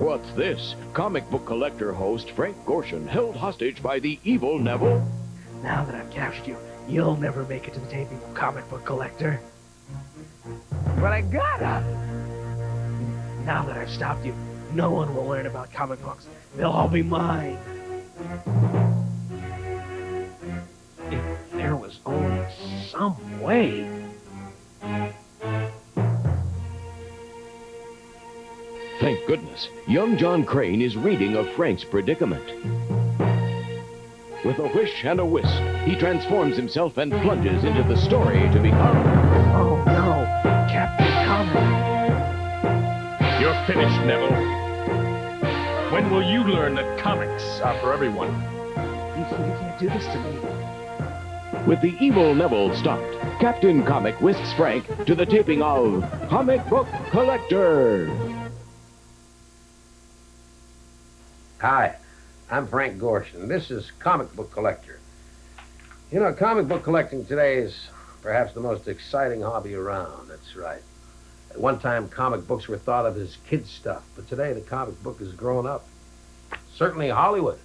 What's this? Comic book collector host Frank Gorshin held hostage by the evil Neville? Now that I've captured you, you'll never make it to the taping of Comic Book Collector. But I gotta! Now that I've stopped you, no one will learn about comic books. They'll all be mine. If there was only some way. Thank goodness, young John Crane is reading of Frank's predicament. With a whish and a whisk, he transforms himself and plunges into the story to become... Oh no, Captain Comic. You're finished, Neville. When will you learn that comics are for everyone? You can't do this to me. With the evil Neville stopped, Captain Comic whisks Frank to the taping of Comic Book Collector. Hi, I'm Frank Gorshin. This is Comic Book Collector. You know, comic book collecting today is perhaps the most exciting hobby around. That's right. At one time, comic books were thought of as kid stuff, but today the comic book has grown up. Certainly Hollywood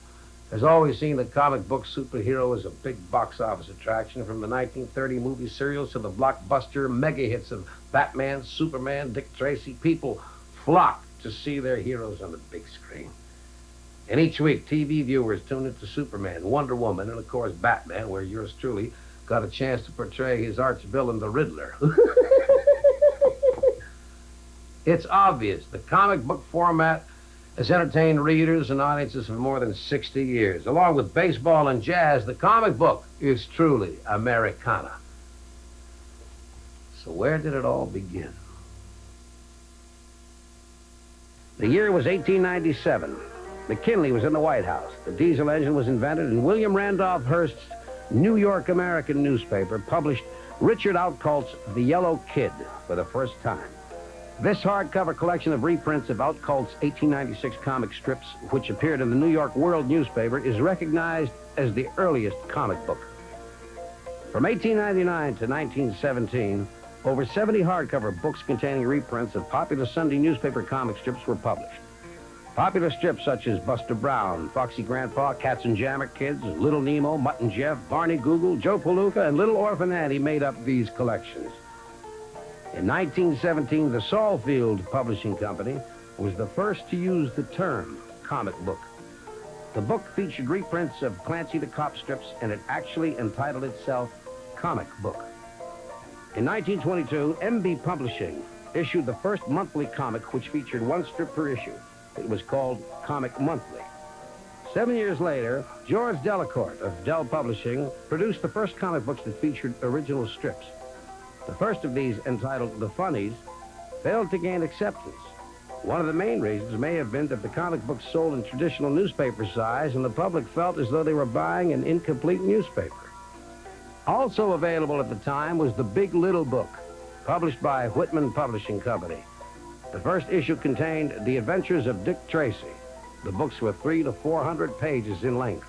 has always seen the comic book superhero as a big box office attraction, from the 1930 movie serials to the blockbuster mega hits of Batman, Superman, Dick Tracy. People flock to see their heroes on the big screen. And each week, TV viewers tune into Superman, Wonder Woman, and of course Batman, where yours truly got a chance to portray his arch-villain, the Riddler. It's obvious the comic book format has entertained readers and audiences for more than 60 years. Along with baseball and jazz, the comic book is truly Americana. So where did it all begin? The year was 1897. McKinley was in the White House. The diesel engine was invented, and William Randolph Hearst's New York American newspaper published Richard Outcault's The Yellow Kid for the first time. This hardcover collection of reprints of Outcault's 1896 comic strips, which appeared in the New York World newspaper, is recognized as the earliest comic book. From 1899 to 1917, over 70 hardcover books containing reprints of popular Sunday newspaper comic strips were published. Popular strips such as Buster Brown, Foxy Grandpa, Cats and Jammer Kids, Little Nemo, Mutt and Jeff, Barney Google, Joe Palooka, and Little Orphan Annie made up these collections. In 1917, the Saulfield Publishing Company was the first to use the term comic book. The book featured reprints of Clancy the Cop strips, and it actually entitled itself Comic Book. In 1922, MB Publishing issued the first monthly comic, which featured one strip per issue. It was called Comic Monthly. 7 years later, George Delacorte of Dell Publishing produced the first comic books that featured original strips. The first of these, entitled The Funnies, failed to gain acceptance. One of the main reasons may have been that the comic books sold in traditional newspaper size, and the public felt as though they were buying an incomplete newspaper. Also available at the time was The Big Little Book, published by Whitman Publishing Company. The first issue contained The Adventures of Dick Tracy. The books were 300 to 400 pages in length.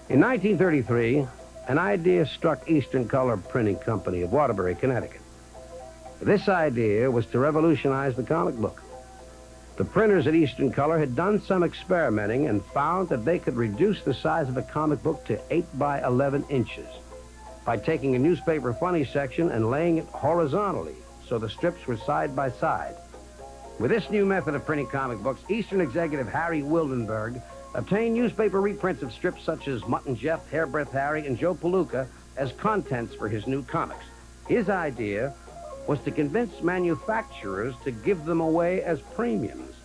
In 1933, an idea struck Eastern Color Printing Company of Waterbury, Connecticut. This idea was to revolutionize the comic book. The printers at Eastern Color had done some experimenting and found that they could reduce the size of a comic book to 8 by 11 inches by taking a newspaper funny section and laying it horizontally so the strips were side by side. With this new method of printing comic books, Eastern executive Harry Wildenberg obtained newspaper reprints of strips such as Mutt and Jeff, Hairbreath Harry, and Joe Palooka as contents for his new comics. His idea was to convince manufacturers to give them away as premiums.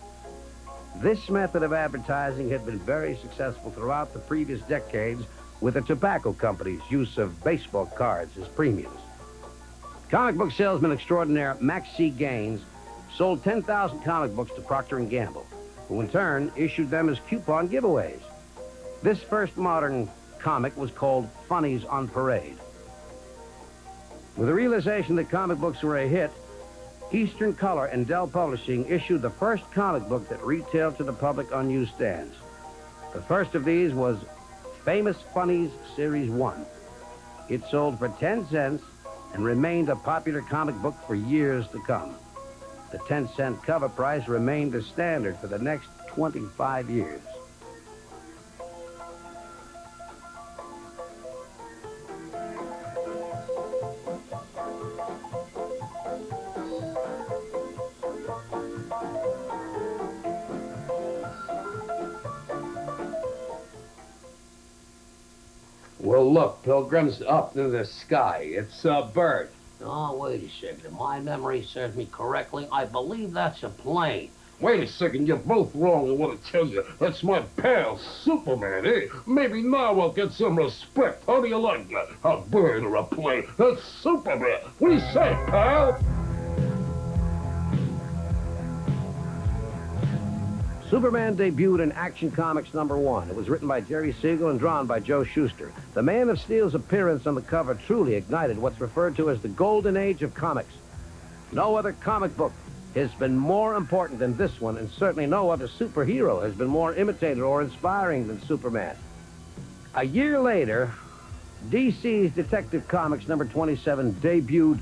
This method of advertising had been very successful throughout the previous decades with the tobacco company's use of baseball cards as premiums. Comic book salesman extraordinaire Max C. Gaines sold 10,000 comic books to Procter & Gamble, who in turn issued them as coupon giveaways. This first modern comic was called Funnies on Parade. With the realization that comic books were a hit, Eastern Color and Dell Publishing issued the first comic book that retailed to the public on newsstands. The first of these was Famous Funnies Series 1. It sold for 10 cents and remained a popular comic book for years to come. The 10-cent cover price remained the standard for the next 25 years. Well, look, Pilgrim's up in the sky. It's a bird. Oh, wait a second. If my memory serves me correctly, I believe that's a plane. Wait a second, you're both wrong. I want to tell you, that's my pal, Superman, eh? Maybe now I'll get some respect. How do you like that? A bird or a plane? That's Superman. What do you say, pal? Superman debuted in Action Comics #1. It was written by Jerry Siegel and drawn by Joe Shuster. The Man of Steel's appearance on the cover truly ignited what's referred to as the golden age of comics. No other comic book has been more important than this one, and certainly no other superhero has been more imitated or inspiring than Superman. A year later, DC's Detective Comics #27 debuted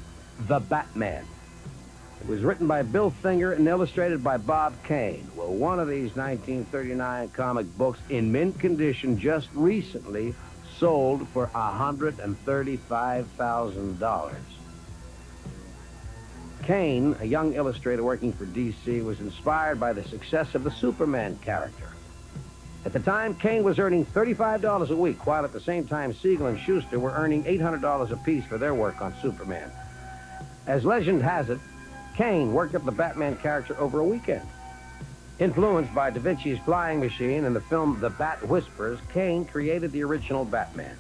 The Batman. It was written by Bill Finger and illustrated by Bob Kane. Well, one of these 1939 comic books in mint condition just recently sold for $135,000. Kane, a young illustrator working for DC, was inspired by the success of the Superman character. At the time, Kane was earning $35 a week, while at the same time Siegel and Shuster were earning $800 apiece for their work on Superman. As legend has it, Kane worked up the Batman character over a weekend. Influenced by Da Vinci's Flying Machine and the film The Bat Whispers, Kane created the original Batman.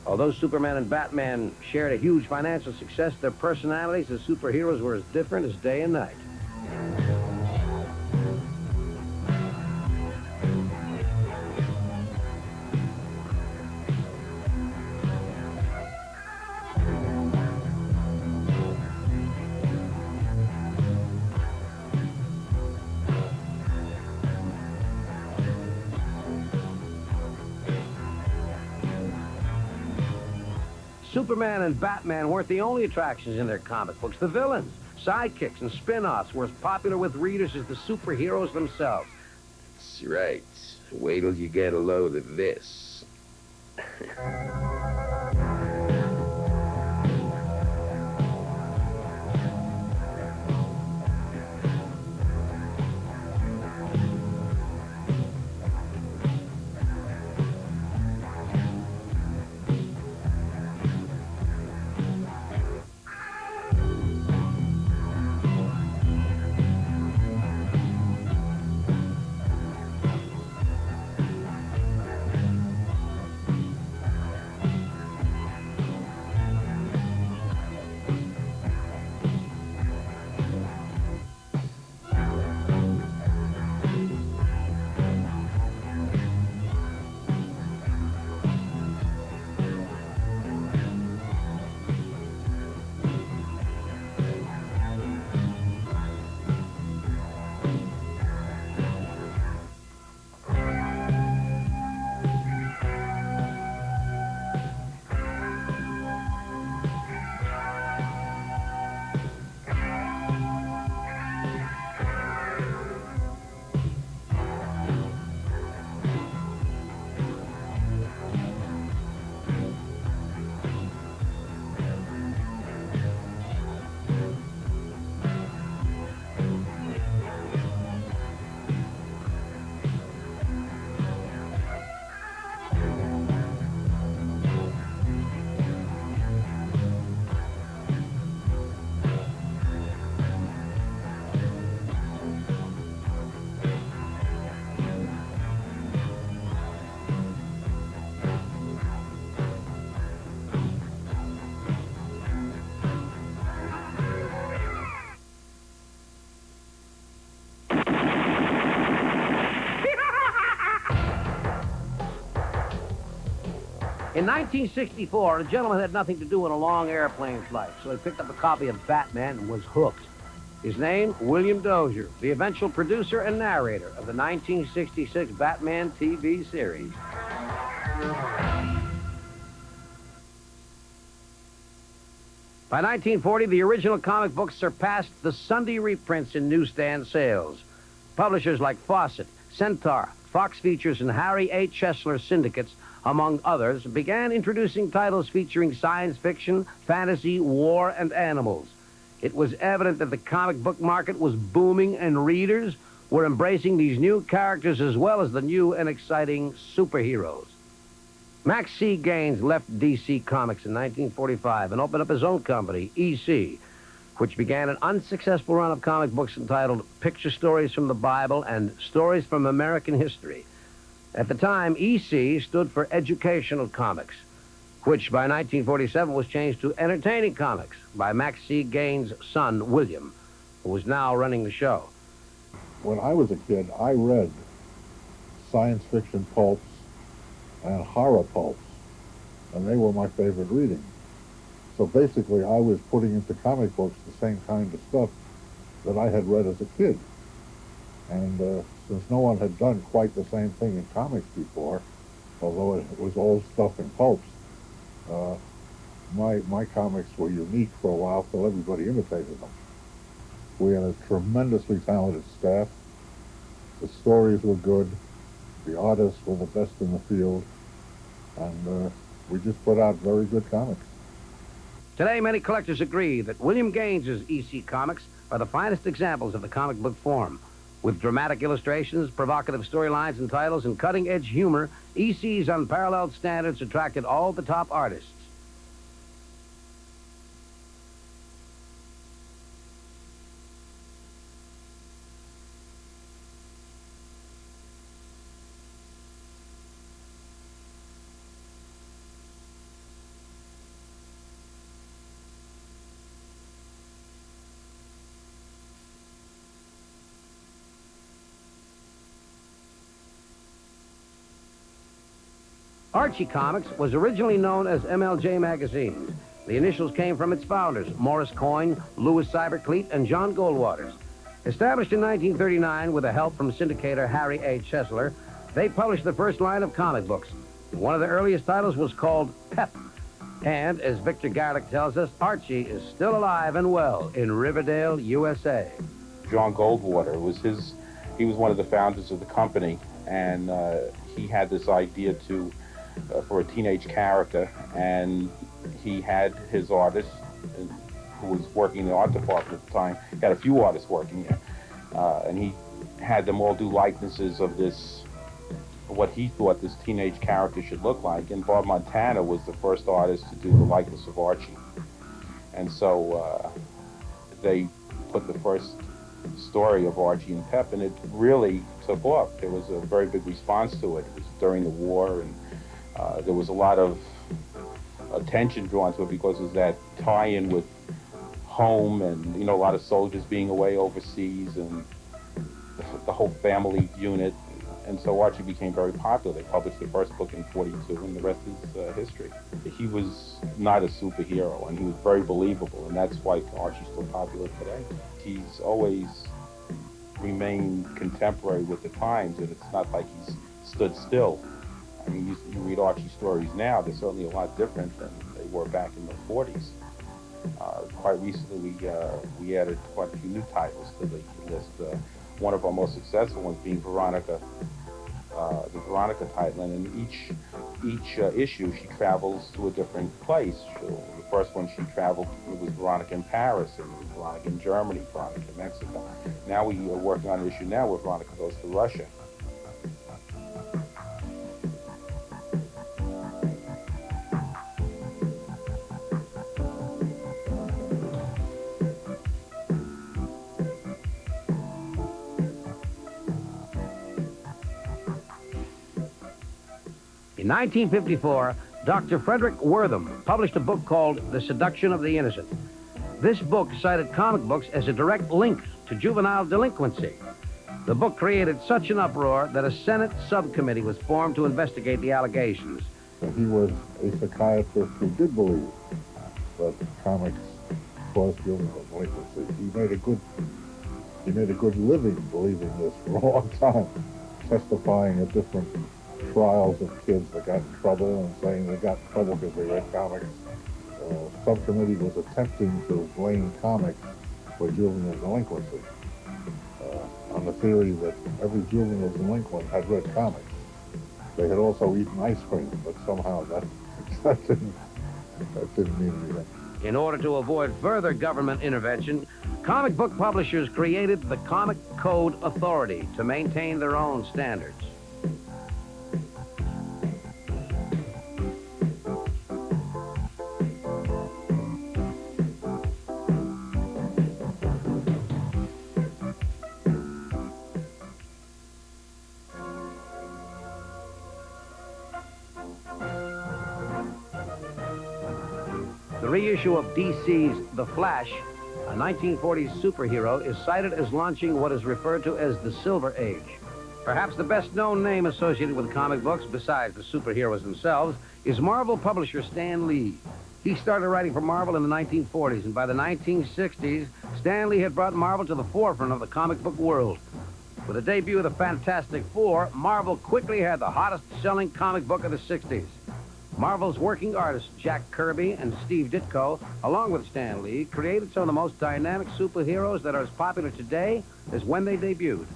Although Superman and Batman shared a huge financial success, their personalities as superheroes were as different as day and night. Superman and Batman weren't the only attractions in their comic books. The villains, sidekicks, and spin-offs were as popular with readers as the superheroes themselves. That's right. Wait till you get a load of this. In 1964, a gentleman had nothing to do on a long airplane flight, so he picked up a copy of Batman and was hooked. His name, William Dozier, the eventual producer and narrator of the 1966 Batman TV series. By 1940, the original comic books surpassed the Sunday reprints in newsstand sales. Publishers like Fawcett, Centaur, Fox Features, and Harry A. Chesler syndicates, among others, began introducing titles featuring science fiction, fantasy, war, and animals. It was evident that the comic book market was booming and readers were embracing these new characters as well as the new and exciting superheroes. Max C. Gaines left DC Comics in 1945 and opened up his own company, EC, which began an unsuccessful run of comic books entitled Picture Stories from the Bible and Stories from American History. At the time, EC stood for Educational Comics, which by 1947 was changed to Entertaining Comics by Max C. Gaines' son, William, who was now running the show. When I was a kid, I read science fiction pulps and horror pulps, and they were my favorite reading. So basically, I was putting into comic books the same kind of stuff that I had read as a kid. And since no one had done quite the same thing in comics before, although it was all stuff in pulps, my comics were unique for a while, so everybody imitated them. We had a tremendously talented staff. The stories were good. The artists were the best in the field. And we just put out very good comics. Today, many collectors agree that William Gaines's EC Comics are the finest examples of the comic book form. With dramatic illustrations, provocative storylines and titles, and cutting-edge humor, EC's unparalleled standards attracted all the top artists. Archie Comics was originally known as MLJ Magazine. The initials came from its founders, Morris Coyne, Louis Cybercleet, and John Goldwaters. Established in 1939 with the help from syndicator Harry A. Chesler, they published the first line of comic books. One of the earliest titles was called Pep. And, as Victor Garlick tells us, Archie is still alive and well in Riverdale, USA. John Goldwater he was one of the founders of the company, and he had this idea for a teenage character, and he had his artist who was working in the art department at the time. He had a few artists working there, and he had them all do likenesses of what he thought this teenage character should look like, and Bob Montana was the first artist to do the likeness of Archie. And so they put the first story of Archie and Pep, and it really took off. There was a very big response to it. It was during the war, and there was a lot of attention drawn to it because it was that tie-in with home and, a lot of soldiers being away overseas and the whole family unit. And so Archie became very popular. They published the first book in '42, and the rest is history. He was not a superhero, and he was very believable, and that's why Archie's still popular today. He's always remained contemporary with the times, and it's not like he's stood still. I mean, you read Archie stories now, they're certainly a lot different than they were back in the '40s. Quite recently, we added quite a few new titles to the list. One of our most successful ones being Veronica, the Veronica title, and in each issue she travels to a different place. The first one she traveled, it was Veronica in Paris, and Veronica in Germany, Veronica in Mexico. Now we are working on an issue now where Veronica goes to Russia. In 1954, Dr. Frederick Wortham published a book called The Seduction of the Innocent. This book cited comic books as a direct link to juvenile delinquency. The book created such an uproar that a Senate subcommittee was formed to investigate the allegations. He was a psychiatrist who did believe that comics caused juvenile delinquency. He made a good living believing this for a long time, testifying at different trials of kids that got in trouble and saying they got in trouble because they read comics. Subcommittee was attempting to blame comics for juvenile delinquency on the theory that every juvenile delinquent had read comics. They had also eaten ice cream, but somehow that didn't mean anything. In order to avoid further government intervention, comic book publishers created the Comic Code Authority to maintain their own standards. The reissue of DC's The Flash, a 1940s superhero, is cited as launching what is referred to as the Silver Age. Perhaps the best-known name associated with comic books, besides the superheroes themselves, is Marvel publisher Stan Lee. He started writing for Marvel in the 1940s, and by the 1960s, Stan Lee had brought Marvel to the forefront of the comic book world. With the debut of the Fantastic Four, Marvel quickly had the hottest-selling comic book of the 60s. Marvel's working artists Jack Kirby and Steve Ditko, along with Stan Lee, created some of the most dynamic superheroes that are as popular today as when they debuted.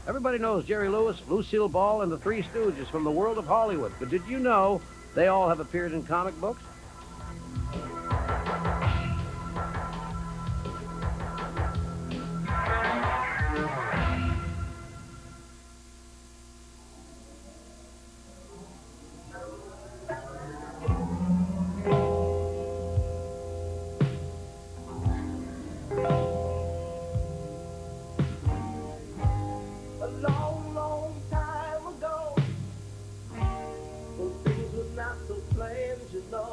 Everybody knows Jerry Lewis, Lucille Ball, and the Three Stooges from the world of Hollywood. But did you know they all have appeared in comic books? Not so plain, you know.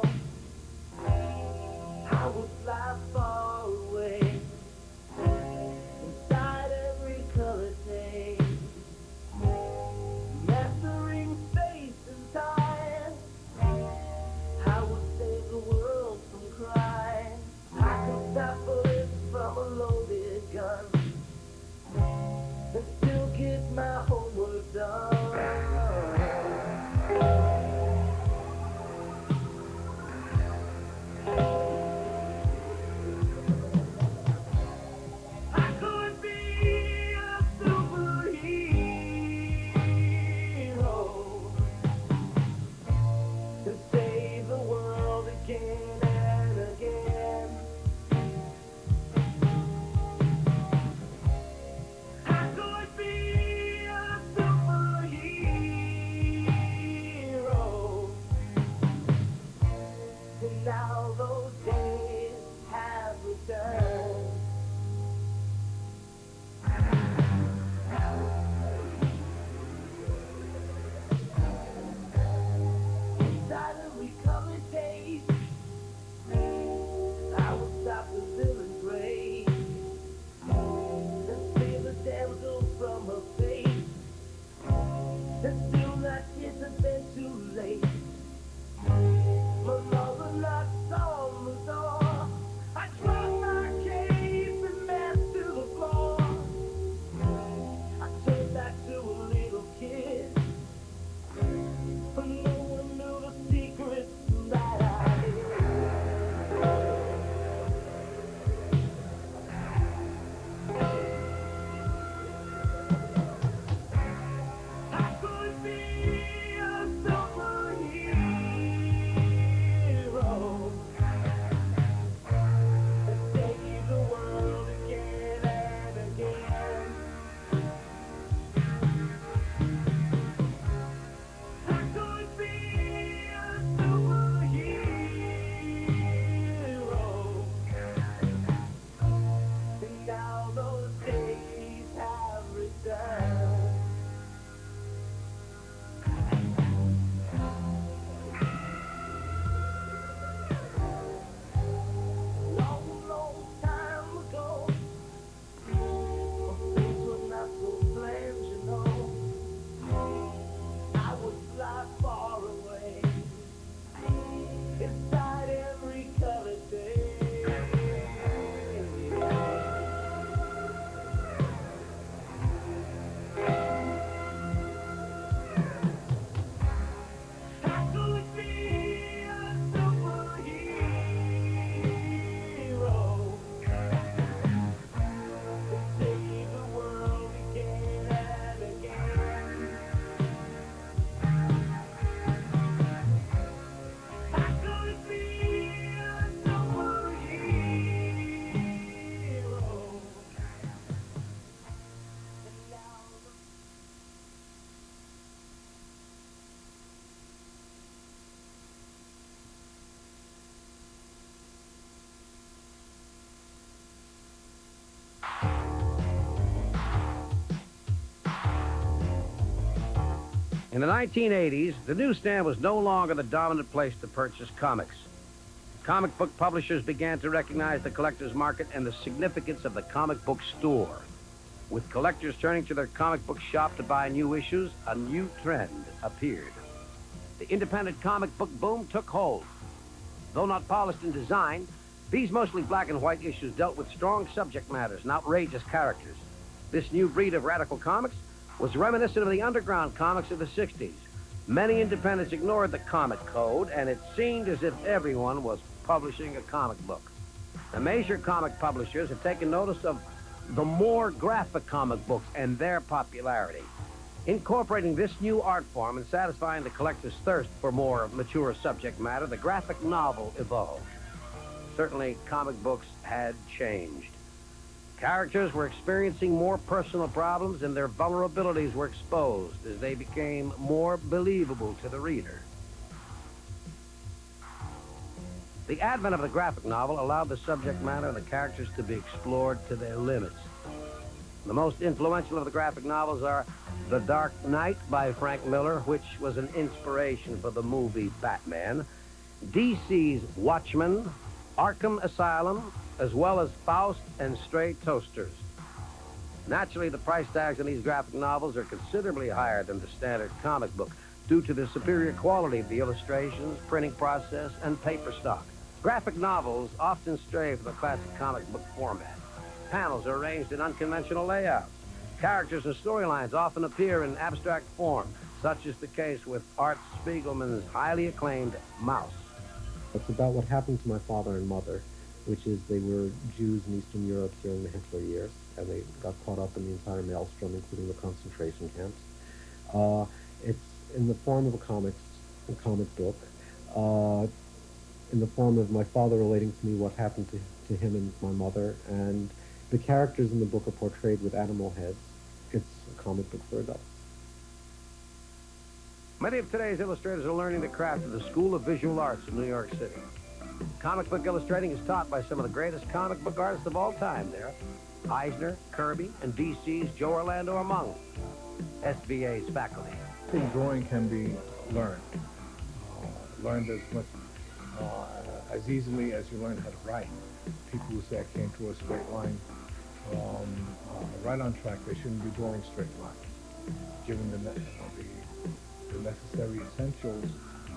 In the 1980s, the newsstand was no longer the dominant place to purchase comics. Comic book publishers began to recognize the collector's market and the significance of the comic book store. With collectors turning to their comic book shop to buy new issues, a new trend appeared. The independent comic book boom took hold. Though not polished in design, these mostly black and white issues dealt with strong subject matters and outrageous characters. This new breed of radical comics was reminiscent of the underground comics of the 60s. Many independents ignored the comic code, and it seemed as if everyone was publishing a comic book. The major comic publishers have taken notice of the more graphic comic books and their popularity. Incorporating this new art form and satisfying the collector's thirst for more mature subject matter, the graphic novel evolved. Certainly, comic books had changed. Characters were experiencing more personal problems, and their vulnerabilities were exposed as they became more believable to the reader. The advent of the graphic novel allowed the subject matter and the characters to be explored to their limits. The most influential of the graphic novels are The Dark Knight by Frank Miller, which was an inspiration for the movie Batman, DC's Watchmen, Arkham Asylum, as well as Faust and Stray Toasters. Naturally, the price tags on these graphic novels are considerably higher than the standard comic book due to the superior quality of the illustrations, printing process, and paper stock. Graphic novels often stray from the classic comic book format. Panels are arranged in unconventional layouts. Characters and storylines often appear in abstract form, such is the case with Art Spiegelman's highly acclaimed Mouse. It's about what happened to my father and mother, which is they were Jews in Eastern Europe during the Hitler years, and they got caught up in the entire maelstrom, including the concentration camps. It's in the form of a comic book, in the form of my father relating to me what happened to him and my mother, and the characters in the book are portrayed with animal heads. It's a comic book for adults. Many of today's illustrators are learning the craft of the School of Visual Arts in New York City. Comic book illustrating is taught by some of the greatest comic book artists of all time there. Eisner, Kirby, and DC's Joe Orlando among SVA's faculty. I think drawing can be learned. Learned as much, as easily as you learn how to write. People who say I can't draw a straight line, right on track, they shouldn't be drawing straight lines. Given the necessary essentials,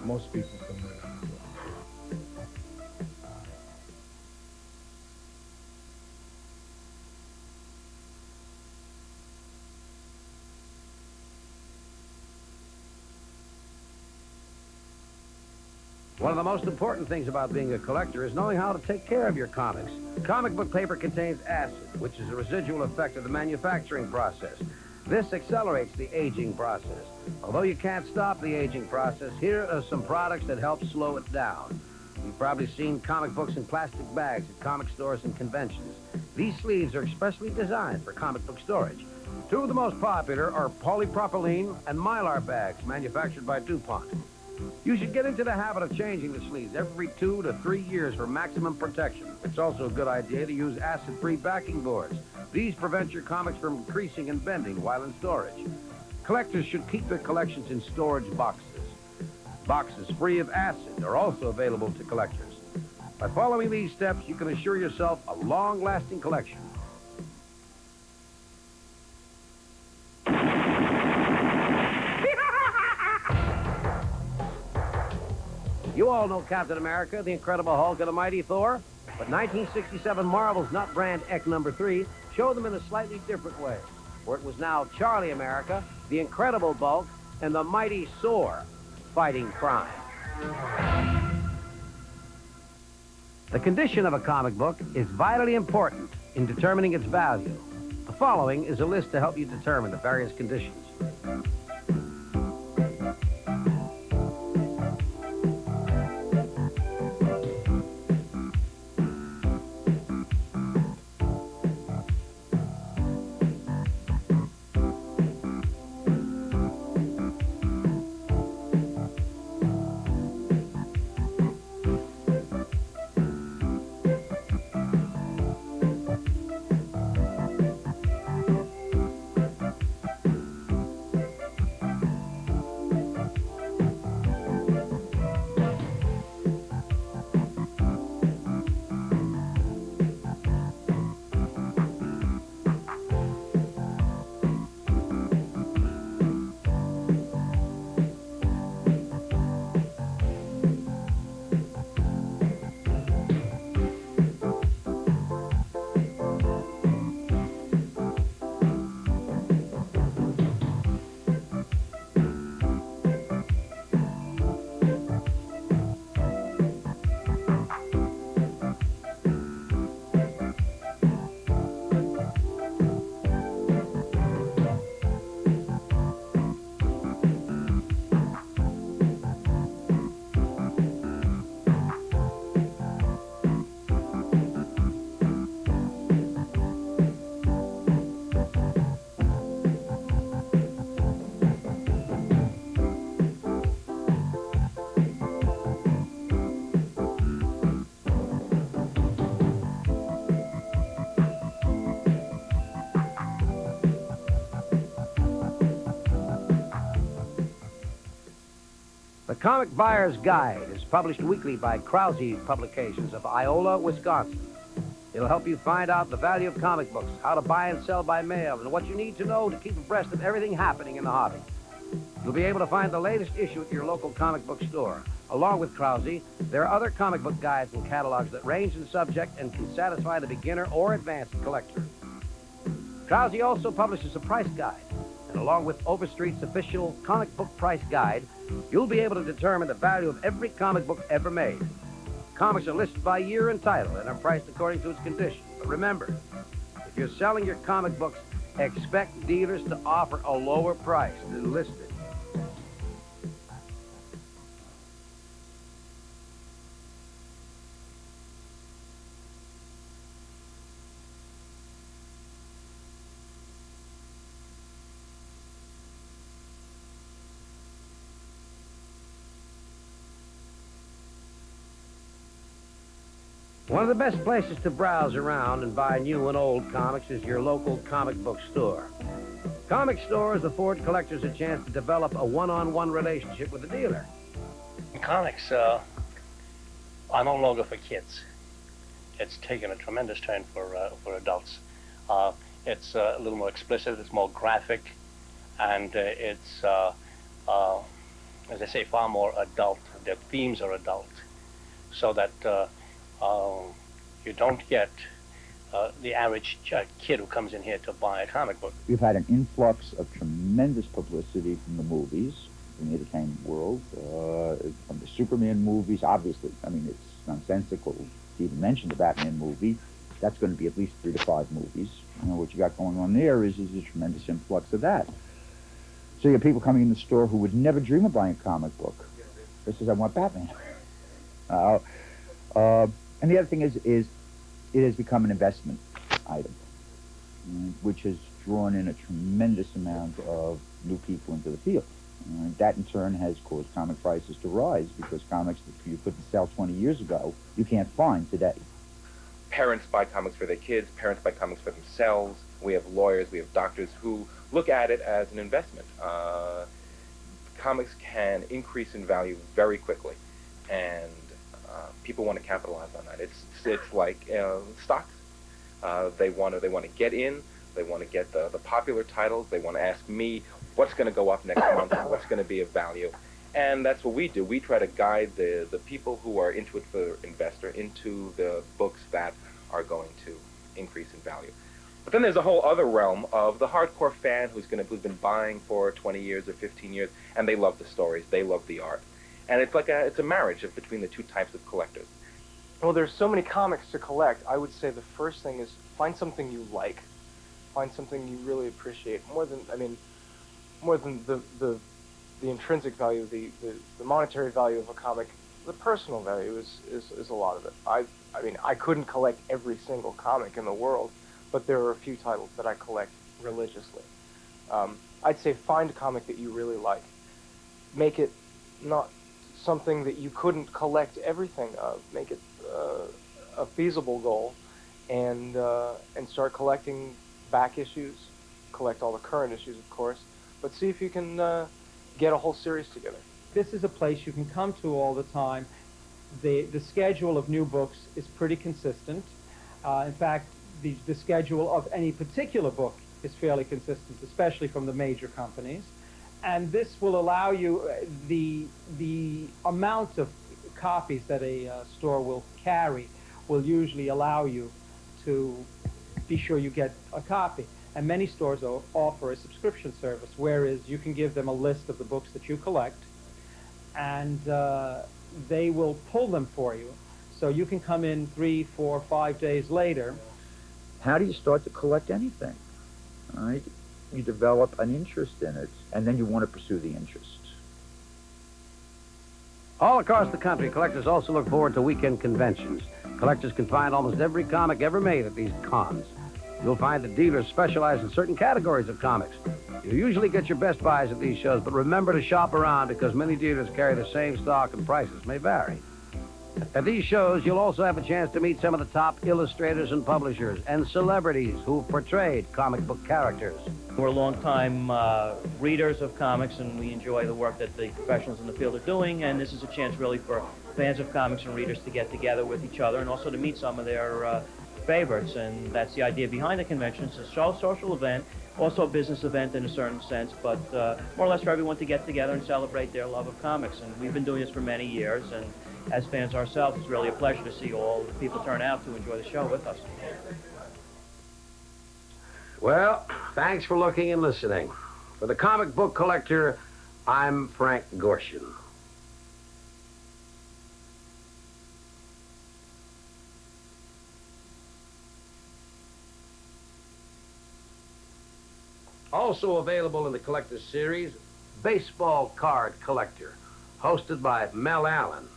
most people can learn how to draw. One of the most important things about being a collector is knowing how to take care of your comics. Comic book paper contains acid, which is a residual effect of the manufacturing process. This accelerates the aging process. Although you can't stop the aging process, here are some products that help slow it down. You've probably seen comic books in plastic bags at comic stores and conventions. These sleeves are especially designed for comic book storage. Two of the most popular are polypropylene and Mylar bags manufactured by DuPont. You should get into the habit of changing the sleeves every 2 to 3 years for maximum protection. It's also a good idea to use acid-free backing boards. These prevent your comics from creasing and bending while in storage. Collectors should keep their collections in storage boxes. Boxes free of acid are also available to collectors. By following these steps, you can assure yourself a long-lasting collection. You all know Captain America, the Incredible Hulk, and the Mighty Thor, but 1967 Marvel's Nut Brand Ek #3 showed them in a slightly different way, where it was now Charlie America, the Incredible Bulk, and the Mighty Thor fighting crime. The condition of a comic book is vitally important in determining its value. The following is a list to help you determine the various conditions. The Comic Buyer's Guide is published weekly by Krause Publications of Iola, Wisconsin. It'll help you find out the value of comic books, how to buy and sell by mail, and what you need to know to keep abreast of everything happening in the hobby. You'll be able to find the latest issue at your local comic book store. Along with Krause, there are other comic book guides and catalogs that range in subject and can satisfy the beginner or advanced collector. Krause also publishes a price guide, and along with Overstreet's official comic book price guide, you'll be able to determine the value of every comic book ever made. Comics are listed by year and title and are priced according to its condition. But remember, if you're selling your comic books, expect dealers to offer a lower price than listed. One of the best places to browse around and buy new and old comics is your local comic book store. Comic stores afford collectors a chance to develop a one-on-one relationship with the dealer. Comics are no longer for kids. It's taken a tremendous turn for adults. It's a little more explicit, it's more graphic, and it's, as I say, far more adult. The themes are adult, so that you don't get the average kid who comes in here to buy a comic book. We've had an influx of tremendous publicity from the movies, from the entertainment world, from the Superman movies, obviously. I mean, it's nonsensical to even mention the Batman movie. That's going to be at least 3 to 5 movies. You know, what you got going on there is a tremendous influx of that. So you have people coming in the store who would never dream of buying a comic book. This says, I want Batman. And the other thing is it has become an investment item, which has drawn in a tremendous amount of new people into the field. That in turn has caused comic prices to rise because comics that you couldn't sell 20 years ago, you can't find today. Parents buy comics for their kids, parents buy comics for themselves. We have lawyers, we have doctors who look at it as an investment. Comics can increase in value very quickly, and people want to capitalize on that. It's like stocks. They want to get in. They want to get the popular titles. They want to ask me what's going to go up next month, what's going to be of value, and that's what we do. We try to guide the people who are into it for investor into the books that are going to increase in value. But then there's a whole other realm of the hardcore fan who's been buying for 20 years or 15 years, and they love the stories, they love the art. And it's like it's a marriage between the two types of collectors. Well, there's so many comics to collect. I would say the first thing is find something you like. Find something you really appreciate. More than the intrinsic value, the monetary value of a comic, the personal value is a lot of it. I mean, I couldn't collect every single comic in the world, but there are a few titles that I collect religiously. I'd say find a comic that you really like. Make it not something that you couldn't collect everything of. Make it a feasible goal, and start collecting back issues. Collect all the current issues, of course, but see if you can get a whole series together. This is a place you can come to all the time. The schedule of new books is pretty consistent. In fact, the schedule of any particular book is fairly consistent, especially from the major companies. And this will allow you, the amount of copies that a store will carry will usually allow you to be sure you get a copy. And many stores offer a subscription service, whereas you can give them a list of the books that you collect, and they will pull them for you. So you can come in 3, 4, 5 days later. How do you start to collect anything? All right? You develop an interest in it, and then you want to pursue the interest. All across the country, collectors also look forward to weekend conventions. Collectors can find almost every comic ever made at these cons. You'll find that dealers specialize in certain categories of comics. You usually get your best buys at these shows, but remember to shop around because many dealers carry the same stock and prices may vary. At these shows, you'll also have a chance to meet some of the top illustrators and publishers and celebrities who've portrayed comic book characters. We're longtime readers of comics, and we enjoy the work that the professionals in the field are doing, and this is a chance really for fans of comics and readers to get together with each other and also to meet some of their favorites, and that's the idea behind the convention. It's a social event, also a business event in a certain sense, but more or less for everyone to get together and celebrate their love of comics. And we've been doing this for many years, and as fans ourselves, it's really a pleasure to see all the people turn out to enjoy the show with us. Well, thanks for looking and listening. For the Comic Book Collector, I'm Frank Gorshin. Also available in the Collector's Series, Baseball Card Collector, hosted by Mel Allen.